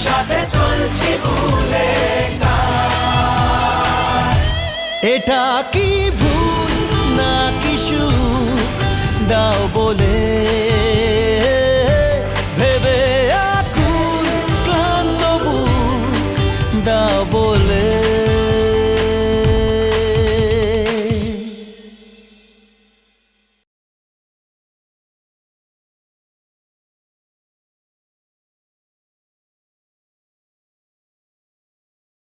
সাথে চলছি ভুলে এটা কি ভুল না কি সুখ দাও বলে